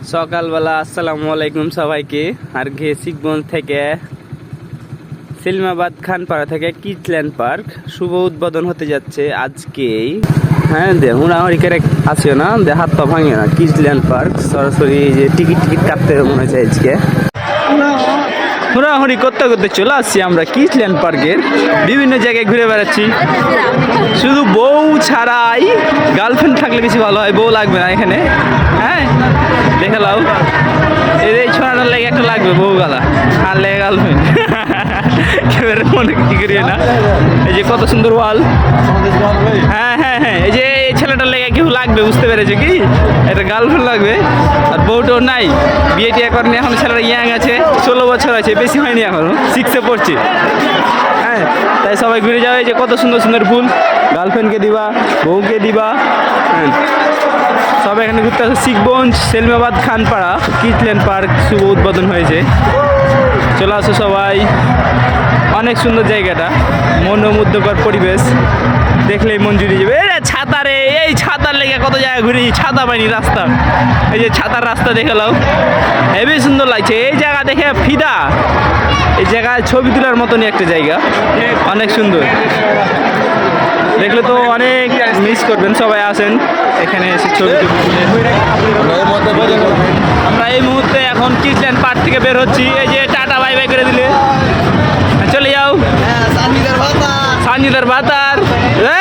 সকালবেলা আসসালামু আলাইকুম সবাইকে। আর ঘেসিকগঞ্জ থেকে সেলিমাবাদ খানপাড়া থেকে কিচল্যান্ড পার্ক শুভ উদ্বোধন হতে যাচ্ছে আজকেই। হ্যাঁ দে হুড়াহুড়ি করে আসিও না, দে হাত পা ভাঙিও না। কিচল্যান্ড পার্ক সরাসরি যে টিকিট কাটতে হবে মনে হচ্ছে আজকে। হুড়াহুড়ি করতে করতে চলে আসছি আমরা কিচল্যান্ড পার্কের। বিভিন্ন জায়গায় ঘুরে বেড়াচ্ছি, শুধু বউ ছাড়াই। গার্লফ্রেন্ড থাকলে বেশি ভালো হয়, বউ লাগবে না এখানে। হ্যাঁ দেখে লাও, এই ছোড়াটার লেগে একটা লাগবে বউ গালা, আর লেগে গার্লফ্রেন্ড। মনে কি করিও না। এই যে কত সুন্দর ওয়াল। হ্যাঁ হ্যাঁ হ্যাঁ, এই যে এই ছেলেটার লেগে কেউ লাগবে, বুঝতে পেরেছে কি? একটা গার্লফ্রেন্ড লাগবে। আর বউটাও নাই, বিয়ে টিয়ে করেনি এখন। ছেলেটা ইয়াং আছে, 16 বছর আছে, বেশি হয়নি এখনো, 6-এ পড়ছে। হ্যাঁ, তাই সবাই ঘুরে যাবে। যে কত সুন্দর সুন্দর ফুল, গার্লফ্রেন্ডকে দিবা, বউকে দিবা। হ্যাঁ, সবাই এখানে ঘুরতে আসে। শিখগঞ্জ সেলিমাবাদ খানপাড়া কিচল্যান্ড পার্ক শুভ উদ্বোধন হয়েছে, চলে আসো সবাই। অনেক সুন্দর জায়গাটা, মনোমুগ্ধকর পরিবেশ, দেখলেই মন জুড়ে যাবে। ছাতা রে, এই ছাতার লেগে কত জায়গায় ঘুরি, ছাতা পাইনি রাস্তা। এই যে ছাতার রাস্তা দেখে লাও, হেবি সুন্দর লাগছে। এই জায়গা দেখে ফিদা, এই জায়গায় ছবি তোলার মতনই একটা জায়গা, অনেক সুন্দর। দেখলে তো অনেক মিস করবেন, সবাই আসেন এখানে এসে ছবি তুলতে। আমরা এই মুহূর্তে এখন কিচল্যান্ড পার্ক থেকে বের হচ্ছি। এই যে টাটা বাই বাই করে দিলে চলে যাও। সানজিদার ভাতার,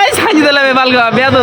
এই সানজিদা লাগবে বালগা বেয়াদ।